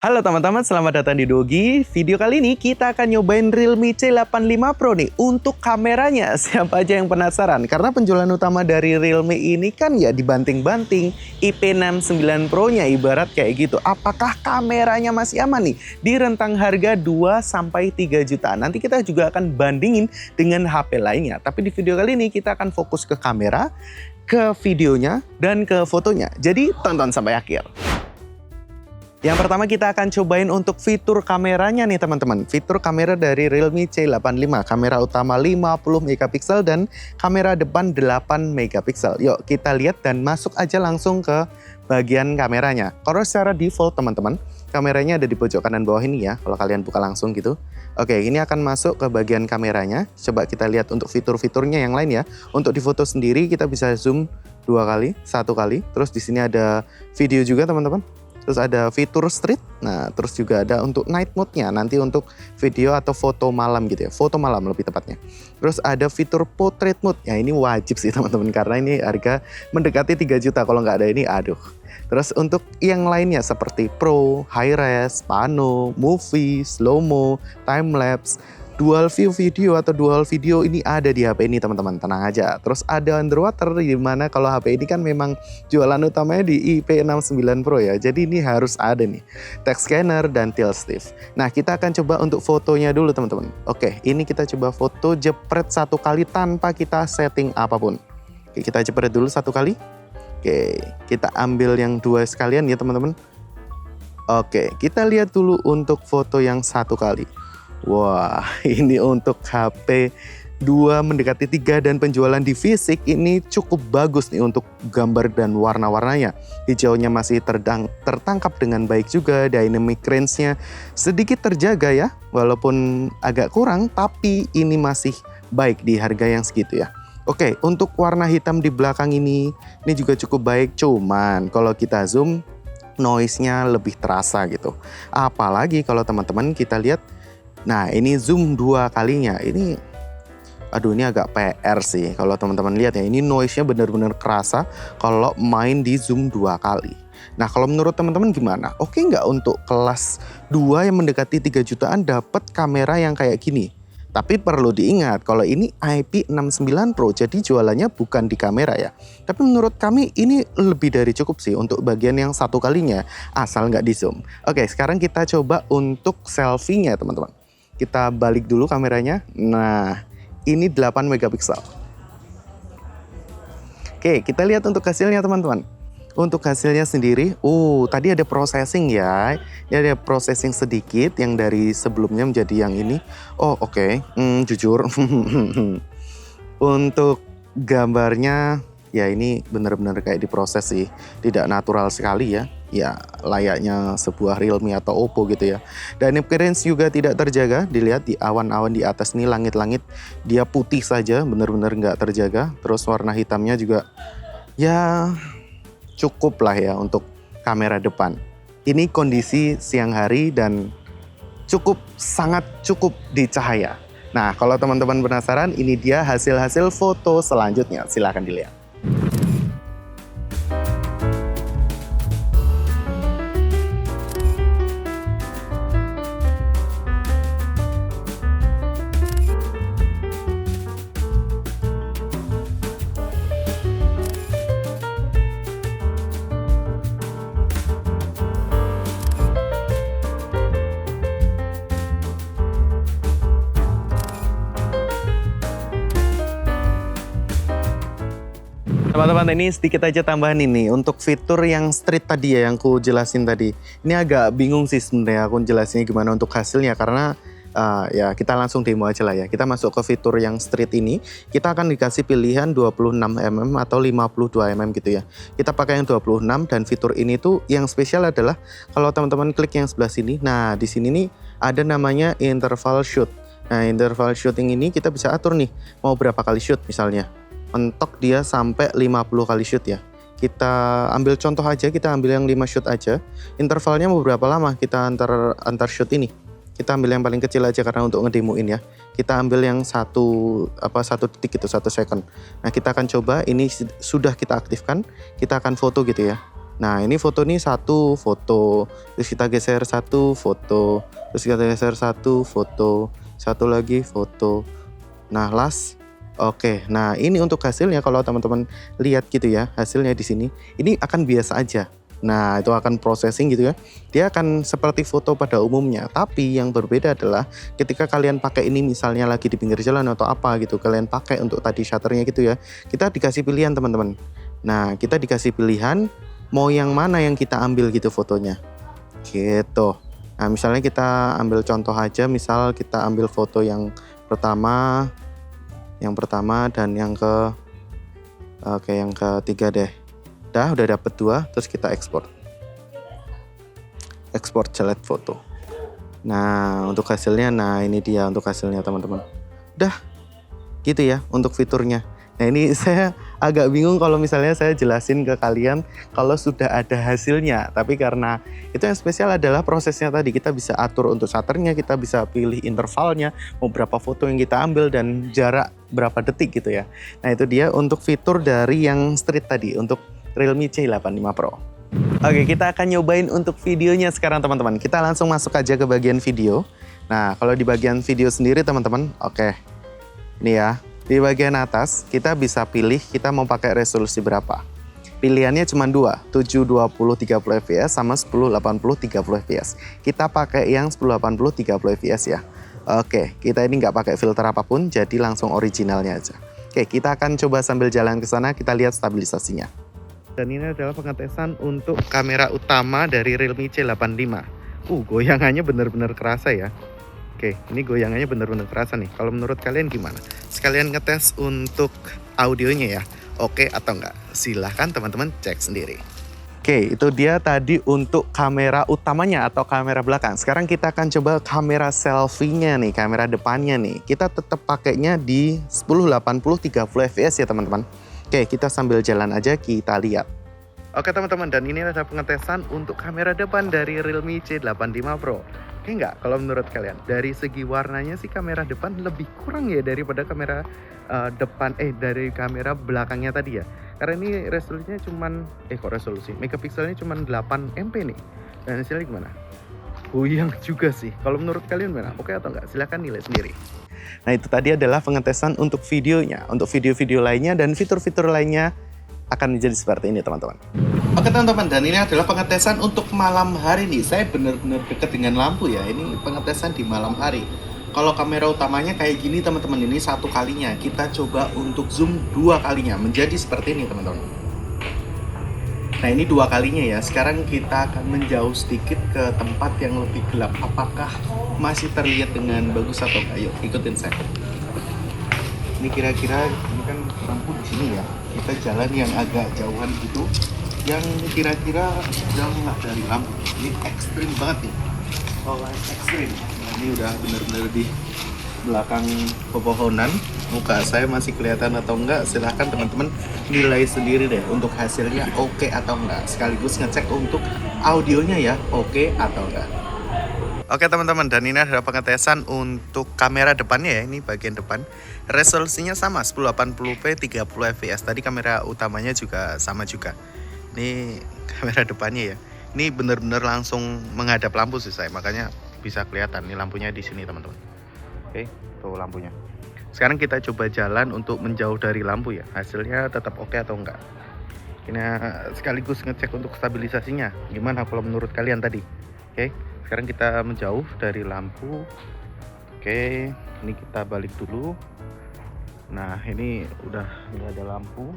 Halo teman-teman, selamat datang di Dogi. Video kali ini kita akan nyobain Realme C85 Pro nih untuk kameranya. Siapa aja yang penasaran? Karena penjualan utama dari Realme ini kan ya dibanting-banting IP69 Pro-nya ibarat kayak gitu. Apakah kameranya masih aman nih? Di rentang harga 2-3 jutaan. Nanti kita juga akan bandingin dengan HP lainnya. Tapi di video kali ini kita akan fokus ke kamera, ke videonya, dan ke fotonya. Jadi tonton sampai akhir. Yang pertama kita akan cobain untuk fitur kameranya nih teman-teman. Fitur kamera dari Realme C85. Kamera utama 50 megapiksel dan kamera depan 8 megapiksel. Yuk kita lihat dan masuk aja langsung ke bagian kameranya. Kalau secara default teman-teman, kameranya ada di pojok kanan bawah ini ya. Kalau kalian buka langsung gitu. Oke, ini akan masuk ke bagian kameranya. Coba kita lihat untuk fitur-fiturnya yang lain ya. Untuk di foto sendiri kita bisa zoom 2 kali, 1 kali. Terus di sini ada video juga teman-teman. Terus ada fitur street, nah terus juga ada untuk night mode-nya, nanti untuk video atau foto malam gitu ya, foto malam lebih tepatnya. Terus ada fitur portrait mode, ya ini wajib sih teman-teman, karena ini harga mendekati 3 juta, kalau nggak ada ini aduh. Terus untuk yang lainnya seperti Pro, High Res, Pano, Movie, Slow-mo, Time Lapse, Dual View video atau Dual Video ini ada di HP ini teman-teman, tenang aja. Terus ada Underwater, di mana kalau HP ini kan memang jualan utamanya di IP69 Pro ya. Jadi ini harus ada nih, text scanner dan tilt stiff. Nah kita akan coba untuk fotonya dulu teman-teman. Oke, ini kita coba foto jepret 1 kali tanpa kita setting apapun. Oke, kita jepret dulu 1 kali. Oke, kita ambil yang 2 sekalian ya teman-teman. Oke, kita lihat dulu untuk foto yang 1 kali. Wah, ini untuk HP 2 mendekati 3 dan penjualan di fisik ini cukup bagus nih untuk gambar dan warna-warnanya. Hijaunya masih tertangkap dengan baik juga, dynamic range-nya sedikit terjaga ya, walaupun agak kurang tapi ini masih baik di harga yang segitu ya. Oke, untuk warna hitam di belakang ini juga cukup baik, cuman kalau kita zoom noise-nya lebih terasa gitu. Apalagi kalau teman-teman kita lihat, nah ini zoom 2 kalinya, ini aduh ini agak PR sih kalau teman-teman lihat ya, ini noise-nya benar-benar kerasa kalau main di zoom 2 kali. Nah kalau menurut teman-teman gimana? Oke nggak untuk kelas 2 yang mendekati 3 jutaan dapat kamera yang kayak gini? Tapi perlu diingat kalau ini IP69 Pro, jadi jualannya bukan di kamera ya. Tapi menurut kami ini lebih dari cukup sih untuk bagian yang 1 kalinya, asal nggak di zoom. Oke, sekarang kita coba untuk selfie-nya teman-teman. Kita balik dulu kameranya. Nah, ini 8 megapiksel. Oke, kita lihat untuk hasilnya teman-teman. Untuk hasilnya sendiri, tadi ada processing ya. Ini ada processing sedikit yang dari sebelumnya menjadi yang ini. Oh, oke. Jujur. Untuk gambarnya ya ini benar-benar kayak diproses sih. Tidak natural sekali ya. Ya layaknya sebuah Realme atau Oppo gitu ya. Dynamic range juga tidak terjaga. Dilihat di awan-awan di atas ini, langit-langit dia putih saja, benar-benar nggak terjaga. Terus warna hitamnya juga ya cukup lah ya untuk kamera depan. Ini kondisi siang hari dan sangat cukup di cahaya. Nah kalau teman-teman penasaran, ini dia hasil-hasil foto selanjutnya, silahkan dilihat. Teman-teman, ini sedikit aja tambahan ini untuk fitur yang street tadi ya, yang aku jelasin tadi. Ini agak bingung sih sebenarnya aku jelasinnya gimana untuk hasilnya, karena ya kita langsung demo aja lah ya. Kita masuk ke fitur yang street ini, kita akan dikasih pilihan 26mm atau 52mm gitu ya. Kita pakai yang 26, dan fitur ini tuh yang spesial adalah kalau teman-teman klik yang sebelah sini, nah di sini nih ada namanya interval shoot. Nah interval shooting ini kita bisa atur nih mau berapa kali shoot misalnya. Mentok dia sampai 50 kali shoot ya. Kita ambil contoh aja, kita ambil yang 5 shoot aja. Intervalnya mau berapa lama kita antar shoot ini. Kita ambil yang paling kecil aja karena untuk ngedemoin ya. Kita ambil yang 1 detik itu, 1 second. Nah kita akan coba, ini sudah kita aktifkan. Kita akan foto gitu ya. Nah, ini foto nih satu foto, terus kita geser satu foto, terus kita geser satu foto, satu lagi foto. Nah, last. Oke, nah ini untuk hasilnya kalau teman-teman lihat gitu ya, hasilnya di sini, ini akan biasa aja. Nah, itu akan processing gitu ya. Dia akan seperti foto pada umumnya, tapi yang berbeda adalah ketika kalian pakai ini misalnya lagi di pinggir jalan atau apa gitu, kalian pakai untuk tadi shutternya gitu ya. Kita dikasih pilihan teman-teman. Nah, kita dikasih pilihan mau yang mana yang kita ambil gitu fotonya. Gitu. Nah, misalnya kita ambil contoh aja, misal kita ambil foto yang pertama dan yang ketiga deh. Udah dapet 2, terus kita ekspor select foto. Nah, untuk hasilnya, nah ini dia untuk hasilnya teman-teman. Udah gitu ya untuk fiturnya. Nah, ini saya agak bingung kalau misalnya saya jelasin ke kalian kalau sudah ada hasilnya. Tapi karena itu yang spesial adalah prosesnya tadi. Kita bisa atur untuk shutternya, kita bisa pilih intervalnya, mau berapa foto yang kita ambil, dan jarak berapa detik gitu ya. Nah, itu dia untuk fitur dari yang street tadi, untuk Realme C85 Pro. Oke, kita akan nyobain untuk videonya sekarang teman-teman. Kita langsung masuk aja ke bagian video. Nah, kalau di bagian video sendiri teman-teman, oke. Ini ya. Di bagian atas, kita bisa pilih kita mau pakai resolusi berapa. Pilihannya cuma 2, 720 30 fps sama 1080 30 fps. Kita pakai yang 1080 30 fps ya. Oke, kita ini nggak pakai filter apapun, jadi langsung originalnya aja. Oke, kita akan coba sambil jalan ke sana, kita lihat stabilisasinya. Dan ini adalah pengetesan untuk kamera utama dari Realme C85. Goyangannya benar-benar kerasa ya. Oke, ini goyangannya benar-benar kerasa nih. Kalau menurut kalian gimana? Sekalian ngetes untuk audionya ya. Oke atau enggak? Silahkan teman-teman cek sendiri. Oke, itu dia tadi untuk kamera utamanya atau kamera belakang. Sekarang kita akan coba kamera selfie-nya nih, kamera depannya nih. Kita tetap pakainya di 1080 30 fps ya teman-teman. Oke, kita sambil jalan aja kita lihat. Oke teman-teman, dan ini adalah pengetesan untuk kamera depan dari Realme C85 Pro. Oke nggak kalau menurut kalian? Dari segi warnanya sih kamera depan lebih kurang ya daripada kamera dari kamera belakangnya tadi ya. Karena ini resolusinya cuman megapikselnya cuman 8 MP nih. Dan hasilnya gimana? Goyang juga sih. Kalau menurut kalian gimana? Oke atau enggak? Silahkan nilai sendiri. Nah, itu tadi adalah pengetesan untuk videonya. Untuk video-video lainnya dan fitur-fitur lainnya akan menjadi seperti ini teman-teman. Oke teman-teman, dan ini adalah pengetesan untuk malam hari nih. Saya benar-benar dekat dengan lampu ya. Ini pengetesan di malam hari. Kalau kamera utamanya kayak gini teman-teman, ini 1 kalinya. Kita coba untuk zoom 2 kalinya menjadi seperti ini teman-teman. Nah, ini 2 kalinya ya. Sekarang kita akan menjauh sedikit ke tempat yang lebih gelap. Apakah masih terlihat dengan bagus atau enggak? Yuk ikutin saya. Ini kira-kira ini kan lampu di sini ya. Kita jalan yang agak jauhan gitu, yang kira-kira jauh nggak dari lampu. Ini ekstrim banget nih. Ekstrim. Nah, ini udah benar-benar di belakang pepohonan. Muka saya masih kelihatan atau enggak? Silahkan teman-teman nilai sendiri deh untuk hasilnya oke atau enggak. Sekaligus ngecek untuk audionya ya, oke atau enggak. Oke teman-teman, dan ini adalah pengetesan untuk kamera depannya ya. Ini bagian depan. Resolusinya sama 1080p 30 fps. Tadi kamera utamanya juga sama juga. Ini kamera depannya ya. Ini benar-benar langsung menghadap lampu sih saya, makanya bisa kelihatan. Ini lampunya di sini teman-teman. Oke, tuh lampunya. Sekarang kita coba jalan untuk menjauh dari lampu ya. Hasilnya tetap oke atau enggak. Ini sekaligus ngecek untuk stabilisasinya. Gimana kalau menurut kalian tadi? Oke, sekarang kita menjauh dari lampu. Oke, ini kita balik dulu. Nah, ini udah nggak ada lampu.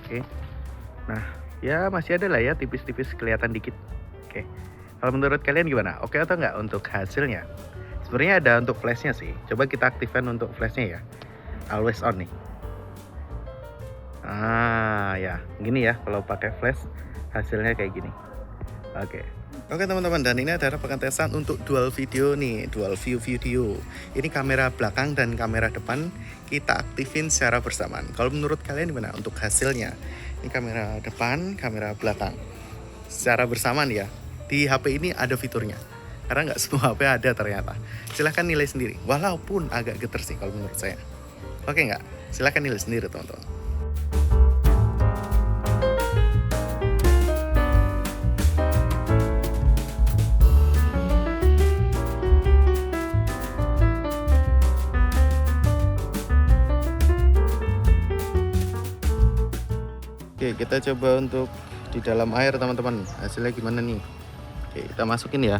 Oke. Nah, ya masih ada lah ya, tipis-tipis kelihatan dikit. Oke. Kalau menurut kalian gimana? Oke atau enggak untuk hasilnya? Sebenarnya ada untuk flashnya sih. Coba kita aktifkan untuk flashnya ya. Always on nih. Ya, gini ya kalau pakai flash hasilnya kayak gini. Oke teman-teman, dan ini adalah pengetesan untuk dual video nih, dual view video. Ini kamera belakang dan kamera depan kita aktifin secara bersamaan. Kalau menurut kalian gimana untuk hasilnya? Ini kamera depan, kamera belakang secara bersamaan ya. Di HP ini ada fiturnya, karena nggak semua HP ada ternyata. Silahkan nilai sendiri, walaupun agak geter sih kalau menurut saya. Oke nggak? Silahkan nilai sendiri teman-teman. Oke, kita coba untuk di dalam air teman-teman. Hasilnya gimana nih? Oke, kita masukin ya.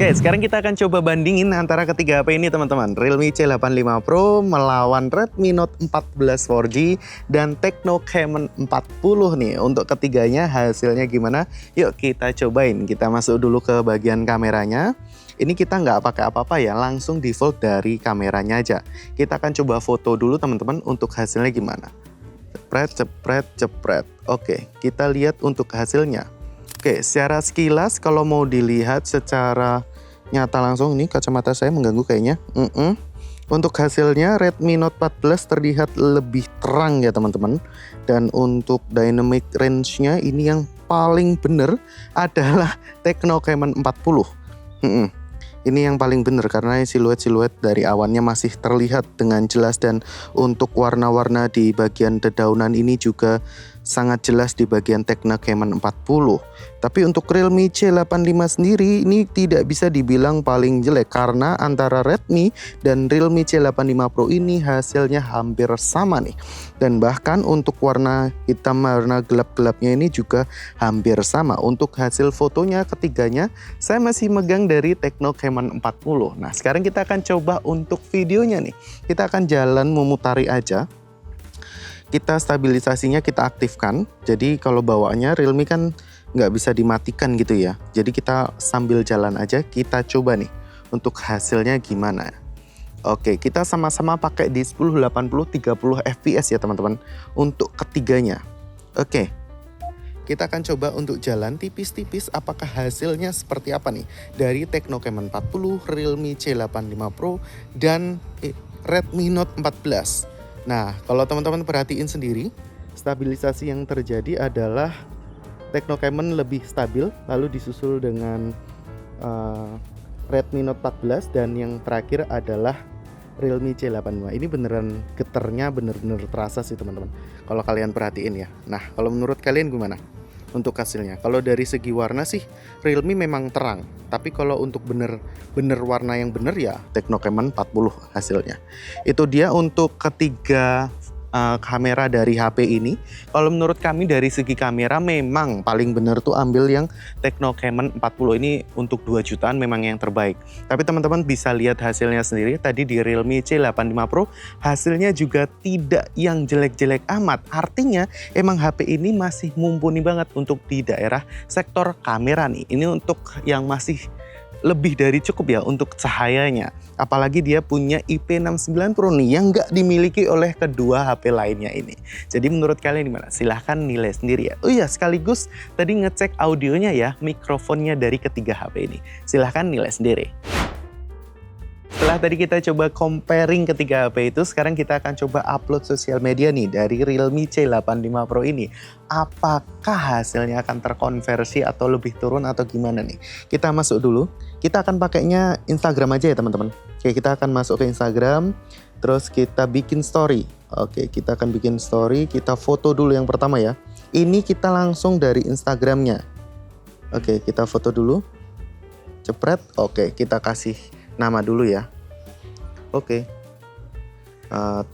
Oke, sekarang kita akan coba bandingin antara ketiga HP ini teman-teman. Realme C85 Pro melawan Redmi Note 14 4G dan Tecno Camon 40 nih. Untuk ketiganya hasilnya gimana? Yuk kita cobain. Kita masuk dulu ke bagian kameranya. Ini kita nggak pakai apa-apa ya, langsung default dari kameranya aja. Kita akan coba foto dulu teman-teman untuk hasilnya gimana. Cepret, cepret, cepret. Oke, kita lihat untuk hasilnya. Oke, secara sekilas kalau mau dilihat secara nyata langsung, ini kacamata saya mengganggu kayaknya. Untuk hasilnya Redmi Note 14 terlihat lebih terang ya teman-teman. Dan untuk dynamic range-nya ini yang paling benar adalah Tecno Camon 40. Ini yang paling benar karena siluet-siluet dari awannya masih terlihat dengan jelas, dan untuk warna-warna di bagian dedaunan ini juga sangat jelas di bagian Tecno Camon 40. Tapi untuk Realme C85 sendiri ini tidak bisa dibilang paling jelek karena antara Redmi dan Realme C85 Pro ini hasilnya hampir sama nih. Dan bahkan untuk warna hitam, warna gelap-gelapnya ini juga hampir sama. Untuk hasil fotonya ketiganya saya masih megang dari Tecno Camon 40. Nah, sekarang kita akan coba untuk videonya nih. Kita akan jalan memutari aja. Kita stabilisasinya kita aktifkan. Jadi kalau bawaannya Realme kan nggak bisa dimatikan gitu ya. Jadi kita sambil jalan aja, kita coba nih untuk hasilnya gimana. Oke, kita sama-sama pakai di 1080 30 fps ya teman-teman untuk ketiganya. Oke, kita akan coba untuk jalan tipis-tipis apakah hasilnya seperti apa nih dari Tecno Camon 40, Realme C85 Pro, dan Redmi Note 14. Nah, kalau teman-teman perhatiin sendiri, stabilisasi yang terjadi adalah Tecno Camon lebih stabil, lalu disusul dengan Redmi Note 14, dan yang terakhir adalah Realme C85. Ini beneran geternya bener-bener terasa sih teman-teman, kalau kalian perhatiin ya. Nah, kalau menurut kalian gimana untuk hasilnya? Kalau dari segi warna sih Realme memang terang, tapi kalau untuk bener-bener warna yang bener ya Tecno Camon 40 hasilnya. Itu dia untuk ketiga kamera dari HP ini. Kalau menurut kami dari segi kamera memang paling benar tuh ambil yang Tecno Camon 40 ini. Untuk 2 jutaan memang yang terbaik. Tapi teman-teman bisa lihat hasilnya sendiri tadi di Realme C85 Pro, hasilnya juga tidak yang jelek-jelek amat. Artinya emang HP ini masih mumpuni banget untuk di daerah sektor kamera nih. Ini untuk yang masih lebih dari cukup ya untuk cahayanya. Apalagi dia punya IP69 Pro nih yang nggak dimiliki oleh kedua HP lainnya ini. Jadi menurut kalian gimana? Silahkan nilai sendiri ya. Oh iya, sekaligus tadi ngecek audionya ya, mikrofonnya dari ketiga HP ini. Silahkan nilai sendiri. Setelah tadi kita coba comparing ketiga HP itu, sekarang kita akan coba upload sosial media nih dari Realme C85 Pro ini. Apakah hasilnya akan terkonversi atau lebih turun atau gimana nih? Kita masuk dulu. Kita akan pakainya Instagram aja ya teman-teman. Oke, kita akan masuk ke Instagram, terus kita bikin story. Oke, kita akan bikin story, kita foto dulu yang pertama ya. Ini kita langsung dari Instagramnya. Oke, kita foto dulu. Cepret. Oke, kita kasih nama dulu ya. Oke.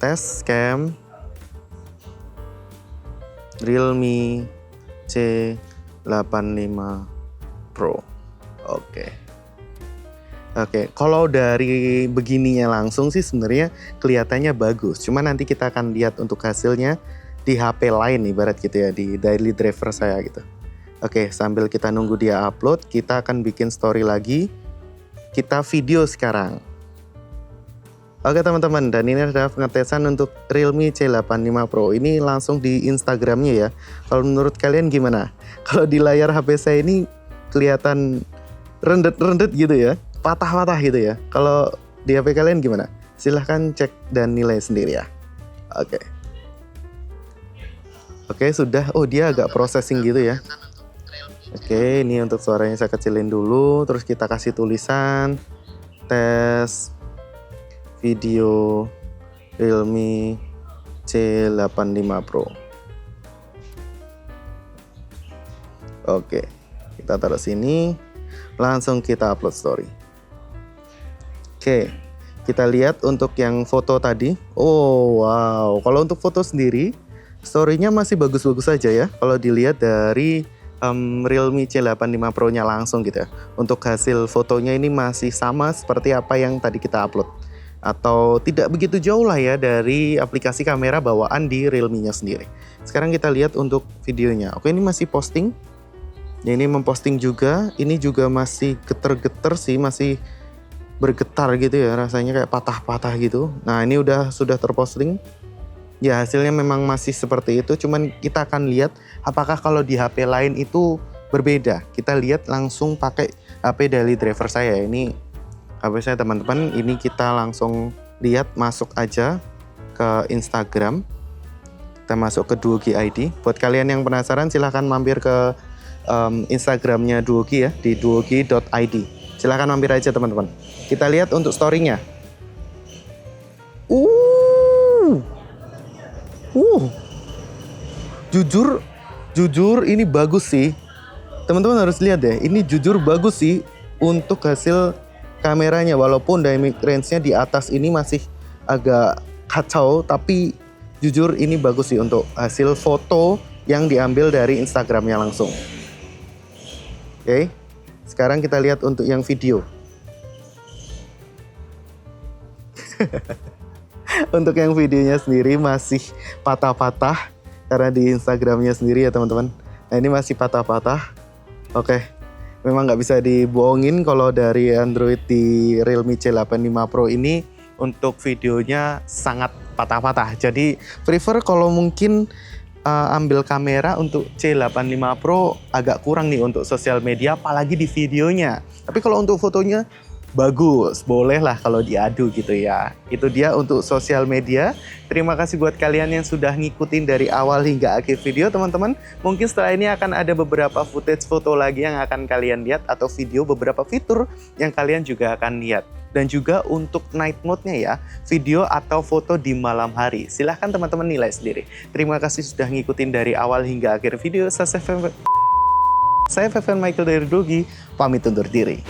Tes cam Realme C85 Pro. Oke, kalau dari begininya langsung sih sebenarnya kelihatannya bagus. Cuma nanti kita akan lihat untuk hasilnya di HP lain ibarat gitu ya, di daily driver saya gitu. Oke, sambil kita nunggu dia upload, kita akan bikin story lagi. Kita video sekarang. Oke teman-teman, dan ini adalah pengetesan untuk Realme C85 Pro. Ini langsung di Instagramnya ya. Kalau menurut kalian gimana? Kalau di layar HP saya ini kelihatan rendet-rendet gitu ya, patah-patah gitu ya. Kalau di HP kalian gimana? Silahkan cek dan nilai sendiri ya. Oke, sudah. Oh, dia agak processing gitu ya. Oke, ini untuk suaranya saya kecilin dulu, terus kita kasih tulisan tes video Realme C85 Pro. Oke, kita taruh sini, langsung kita upload story. Oke, kita lihat untuk yang foto tadi. Oh wow, kalau untuk foto sendiri, story-nya masih bagus-bagus saja ya. Kalau dilihat dari Realme C85 Pro-nya langsung gitu ya. Untuk hasil fotonya ini masih sama seperti apa yang tadi kita upload. Atau tidak begitu jauh lah ya dari aplikasi kamera bawaan di Realme-nya sendiri. Sekarang kita lihat untuk videonya. Oke, ini masih posting. Ya, ini memposting juga. Ini juga masih geter-geter sih, masih bergetar gitu ya. Rasanya kayak patah-patah gitu. Nah, ini sudah terposting. Ya, hasilnya memang masih seperti itu, cuman kita akan lihat apakah kalau di HP lain itu berbeda. Kita lihat langsung pakai HP daily driver saya. Ini HP saya teman-teman, ini kita langsung lihat, masuk aja ke Instagram. Kita masuk ke Duogi ID. Buat kalian yang penasaran silahkan mampir ke Instagramnya Duogi ya, di duogi.id. Silahkan mampir aja teman-teman. Kita lihat untuk story-nya. Jujur ini bagus sih. Teman-teman harus lihat deh, ini jujur bagus sih untuk hasil kameranya. Walaupun dynamic range-nya di atas ini masih agak kacau, tapi jujur ini bagus sih untuk hasil foto yang diambil dari Instagramnya langsung. Oke, sekarang kita lihat untuk yang video. Untuk yang videonya sendiri masih patah-patah karena di Instagramnya sendiri ya teman-teman. Nah, ini masih patah-patah. Oke, memang nggak bisa dibohongin kalau dari Android di Realme C85 Pro ini untuk videonya sangat patah-patah. Jadi prefer kalau mungkin ambil kamera untuk C85 Pro agak kurang nih untuk sosial media, apalagi di videonya. Tapi kalau untuk fotonya bagus, boleh lah kalau diadu gitu ya. Itu dia untuk sosial media. Terima kasih buat kalian yang sudah ngikutin dari awal hingga akhir video teman-teman. Mungkin setelah ini akan ada beberapa footage foto lagi yang akan kalian lihat, atau video beberapa fitur yang kalian juga akan lihat. Dan juga untuk night mode-nya ya, video atau foto di malam hari. Silahkan teman-teman nilai sendiri. Terima kasih sudah ngikutin dari awal hingga akhir video. Saya Feven Michael dari Duogi, pamit undur diri.